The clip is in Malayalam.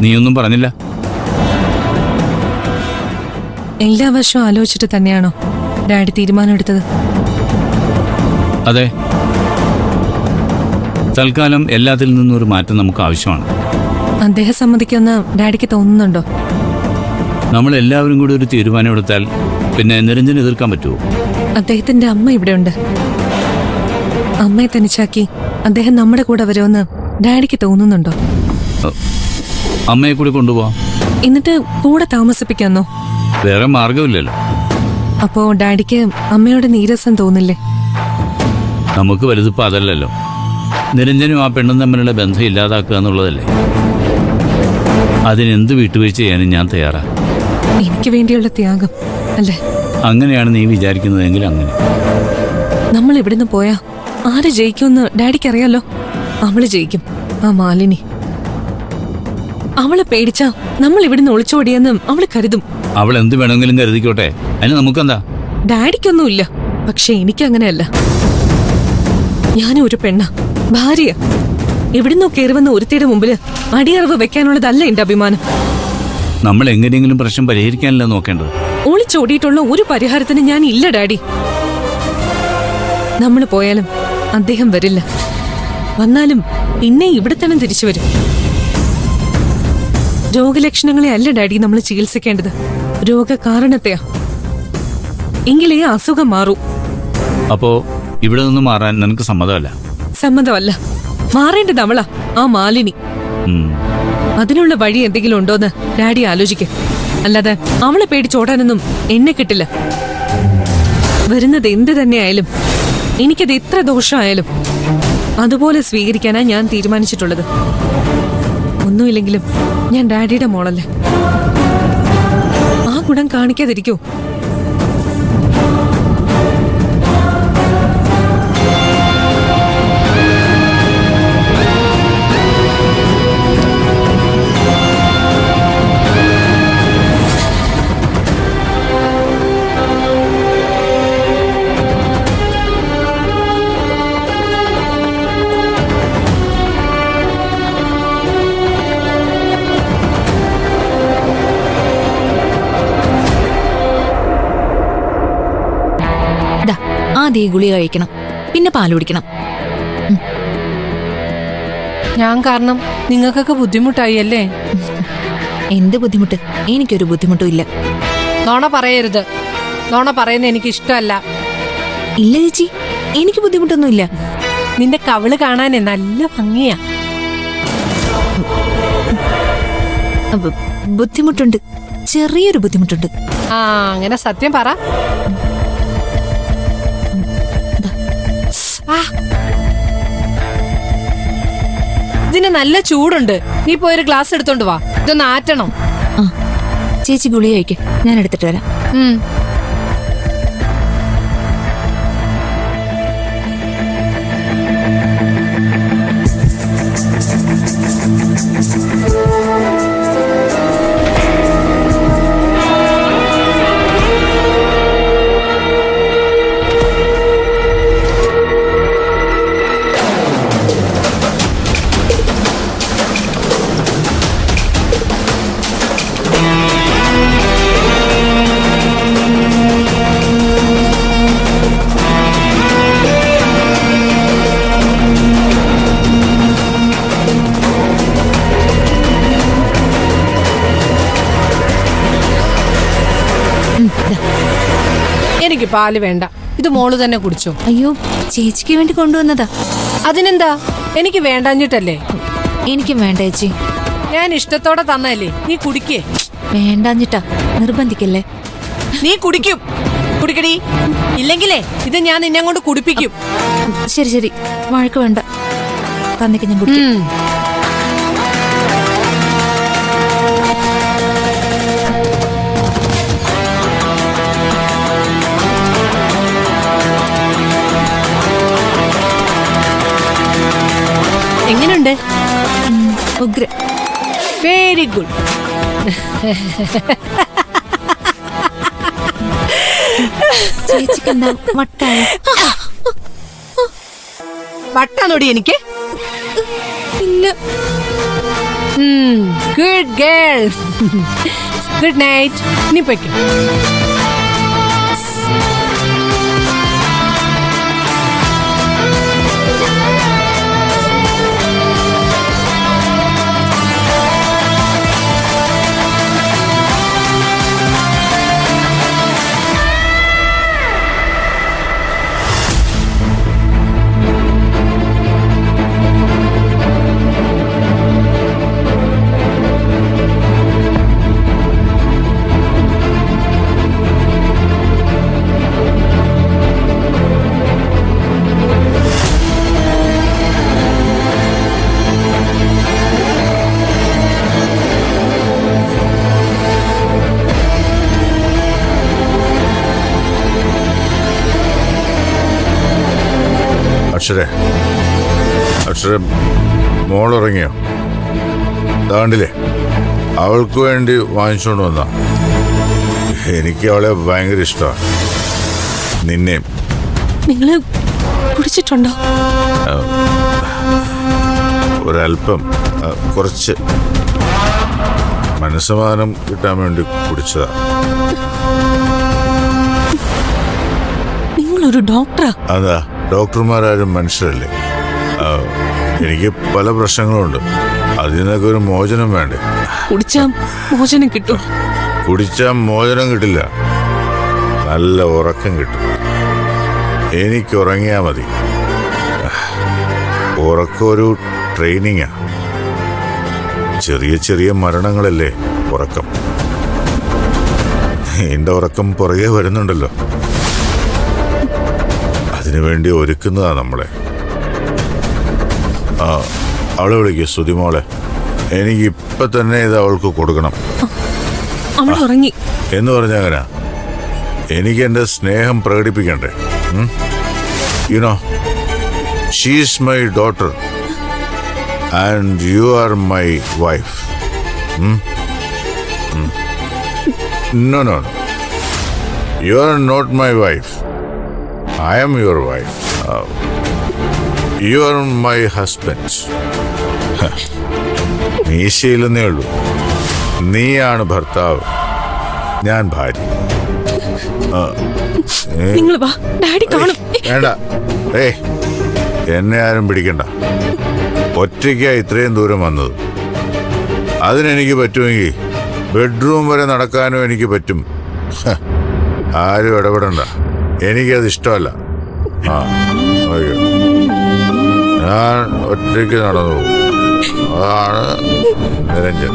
നീയൊന്നും പറഞ്ഞില്ല. എല്ലാ വർഷവും ആലോചിച്ചിട്ട് തന്നെയാണോ ഡാഡി തീരുമാനം എടുത്തത്? അതെ, തൽക്കാലം എല്ലാത്തിൽ നിന്നും ഒരു മാറ്റം നമുക്ക് ആവശ്യമാണ്. അദ്ദേഹം സമ്മതിക്കുമെന്ന് ഡാഡിക്ക് തോന്നുന്നുണ്ടോ? നമ്മൾ എല്ലാവരും കൂടി ഒരു തീരുമാനം എടുത്താൽ പിന്നെ നിരഞ്ജന എതിർക്കാൻ പറ്റുമോ? അദ്ദേഹത്തിന്റെ അമ്മ ഇവിടെയുണ്ട്. അമ്മയെ തനിച്ചാക്കി അദ്ദേഹം നമ്മുടെ കൂടെ വരുമെന്ന് ഡാഡിക്ക് തോന്നുന്നുണ്ടോ? അമ്മയെ കൂടി കൊണ്ടുപോവാം. എന്നിട്ട് കൂടെ താമസിപ്പിക്കാന്നോ? വേറെ മാർഗമില്ലല്ലോ. അപ്പോ ഡാഡിക്ക് അമ്മയോട് നീരസം തോന്നില്ലേ? നമുക്ക് വലുതിപ്പോ അതല്ലല്ലോ. നിരഞ്ജനും ആ പെണ്ണും തമ്മിലുള്ള ബന്ധം ഇല്ലാതാക്കുക എന്നുള്ളതല്ലേ. അതിനെന്ത് വിട്ടുവീഴ്ച ചെയ്യാനും ഞാൻ തയ്യാറാ. എനിക്ക് വേണ്ടിയുള്ള ത്യാഗം അല്ലേ? അങ്ങനെയാണ് നീ വിചാരിക്കുന്നതെങ്കിൽ അങ്ങനെ. നമ്മൾ ഇവിടുന്ന് പോയാ ആര് ജയിക്കുമെന്ന് ഡാഡിക്ക് അറിയാലോ. അവള് ജയിക്കും, ആ മാലിനി. അവളെ പേടിച്ചാ നമ്മൾ ഇവിടുന്ന് ഒളിച്ചോടിയെന്ന് അവള് കരുതും. അവൾ എന്ത് വേണമെങ്കിലും കരുതിക്കോട്ടെ, അതിന് നമുക്കെന്താ? ഡാഡിക്കൊന്നുമില്ല, പക്ഷെ എനിക്കങ്ങനെയല്ല. ഞാനും ഒരു പെണ്ണ, ഭാര്യ. എവിടുന്നോ കയറുവന്ന ഒരുത്തിയുടെ മുമ്പില് അടിയറവ് വെക്കാനുള്ളതല്ല എന്റെ അഭിമാനം. നമ്മൾ എങ്ങനെയെങ്കിലും പ്രശ്നം പരിഹരിക്കാനല്ല നോക്കേണ്ടത്. ഒളിച്ചോടിയിട്ടുള്ള ഒരു പരിഹാരത്തിന് ഞാൻ ഇല്ല ഡാഡി. നമ്മൾ പോയാലും അദ്ദേഹം വരില്ല. വന്നാലും പിന്നെ ഇവിടെ തന്നെ തിരിച്ചു വരും. രോഗലക്ഷണങ്ങളെ അല്ല ഡാഡി നമ്മൾ ചികിത്സിക്കേണ്ടത്, രോഗകാരണത്തെയാ. എങ്കിലേ അസുഖം മാറൂ. അപ്പോ ഇവിടെ നിന്ന് മാറാൻ നിനക്ക് സമ്മതമല്ല? സമ്മതമല്ല. മാറേണ്ടത് അവളാ, ആ മാലിനി. അതിനുള്ള വഴി എന്തെങ്കിലും ഉണ്ടോന്ന് ഡാഡി ആലോചിക്കും. അല്ലാതെ അവളെ പേടിച്ചോടാനൊന്നും എന്നെ കിട്ടില്ല. വരുന്നത് എന്ത് തന്നെയായാലും, എനിക്കത് എത്ര ദോഷമായാലും അതുപോലെ സ്വീകരിക്കാനാ ഞാൻ തീരുമാനിച്ചിട്ടുള്ളത്. ഒന്നുമില്ലെങ്കിലും ഞാൻ ഡാഡിയുടെ മോളല്ലേ. ആ ഗുണം കാണിക്കാതിരിക്കോ? ആദ്യം ഈ ഗുളിക കഴിക്കണം, പിന്നെ പാൽ കുടിക്കണം. ഞാൻ കാരണം നിങ്ങൾക്കൊക്കെ ബുദ്ധിമുട്ടായി അല്ലേ? എന്ത് ബുദ്ധിമുട്ട്? എനിക്കൊരു ബുദ്ധിമുട്ടും ഇല്ല. നോണ പറയരുത്. നോണ പറയുന്നത് എനിക്ക് ഇഷ്ടമല്ല. ഇല്ല ചേച്ചി, എനിക്ക് ബുദ്ധിമുട്ടൊന്നുമില്ല. നിന്റെ കവിള് കാണാനേ നല്ല ഭംഗിയാ. ബുദ്ധിമുട്ടുണ്ട്, ചെറിയൊരു ബുദ്ധിമുട്ടുണ്ട്. ആ, അങ്ങനെ സത്യം പറ. ഇതിന് നല്ല ചൂടുണ്ട്. നീ പോയൊരു ഗ്ലാസ് എടുത്തോണ്ട് വാ, ഇതൊന്ന് ആറ്റണം. ചേച്ചി ഗുളിക കഴിക്ക്, ഞാൻ എടുത്തിട്ട് വരാം. എനിക്ക് പാല് വേണ്ട, ഇത് മോള് തന്നെ കുടിച്ചോ. അയ്യോ, ചേച്ചിക്ക് വേണ്ടി കൊണ്ടുവന്നതാ. അതിനെന്താ? എനിക്ക് വേണ്ടാഞ്ഞിട്ടല്ലേ? എനിക്കും വേണ്ട ചേച്ചി. ഞാൻ ഇഷ്ടത്തോടെ തന്നല്ലേ, നീ കുടിക്കേ. വേണ്ടാഞ്ഞിട്ടാ, നിർബന്ധിക്കല്ലേ. നീ കുടിക്കും, കുടിക്കടി. ഇല്ലെങ്കിലേ ഇത് ഞാൻ നിന്നെ കൊണ്ട് കുടിപ്പിക്കും. ശരി ശരി, വഴക്ക് വേണ്ട, തന്നിക്ക് ഞാൻ കുടിക്കും. എങ്ങനെയുണ്ട്? ഉഗ്ര. Very good. ചേച്ചിക്കെന്താ വട്ടായ? വട്ടാണോടി എനിക്ക്? ഇല്ല, ഗുഡ് ഗേൾ. Good night. നീ പൊയ്ക്കോ. അക്ഷര മോളുറങ്ങിയോ? താണ്ടില്ലേ, അവൾക്ക് വേണ്ടി വാങ്ങിച്ചോണ്ട് വന്ന. എനിക്ക് അവളെ ഭയങ്കര ഇഷ്ടമാണ്, നിന്നെയും. നിങ്ങള് കുടിച്ചിട്ടുണ്ടോ? ഒരല്പം, കുറച്ച് മനസ്സമാധാനം കിട്ടാൻ വേണ്ടി കുടിച്ചതാ. നിങ്ങളൊരു ഡോക്ടറാ? അതാ, ഡോക്ടർമാരാരും മനുഷ്യരല്ലേ. എനിക്ക് പല പ്രശ്നങ്ങളുണ്ട്, അതിൽ നിന്നൊക്കെ ഒരു മോചനം വേണ്ടേ? കുടിച്ചാ മോചനം കിട്ടും? കുടിച്ചാൽ മോചനം കിട്ടില്ല, നല്ല ഉറക്കം കിട്ടും. എനിക്ക് ഉറങ്ങിയാൽ മതി. ഉറക്കം ഒരു ട്രെയിനിങ്ങാ. ചെറിയ ചെറിയ മരണങ്ങളല്ലേ ഉറക്കം. എന്റെ ഉറക്കം പുറകെ വരുന്നുണ്ടല്ലോ, അതിനുവേണ്ടി ഒരുക്കുന്നതാ നമ്മളെ. അവളെ വിളിക്കുക, സുതിമോളെ. എനിക്ക് ഇപ്പൊ തന്നെ ഇത് അവൾക്ക് കൊടുക്കണം. അവൾ ഉറങ്ങി എന്ന് പറഞ്ഞങ്ങനെ എനിക്ക് എന്റെ സ്നേഹം പ്രകടിപ്പിക്കണ്ടേ? You know, she's my daughter and you are my wife. No no, you are not my wife. I am your wife. You are my husband. മീശയിലെന്നേ ഉള്ളൂ. നീയാണ് ഭർത്താവ്, ഞാൻ ഭാര്യ. നിങ്ങൾ വാ, ഡാഡി കാണും. വേണ്ട, എന്നെ ആരും പിടിക്കണ്ട. ഒറ്റയ്ക്കാ ഇത്രയും ദൂരം വന്നത്. അതിനെനിക്ക് പറ്റുമെങ്കിൽ ബെഡ്റൂം വരെ നടക്കാനും എനിക്ക് പറ്റും. ആരും ഇടപെടണ്ട, എനിക്കത് ഇഷ്ടമല്ല. അയ്യോ, ഞാൻ ഒറ്റയ്ക്ക് നടന്നു പോകും. അതാണ് നിരഞ്ജൻ.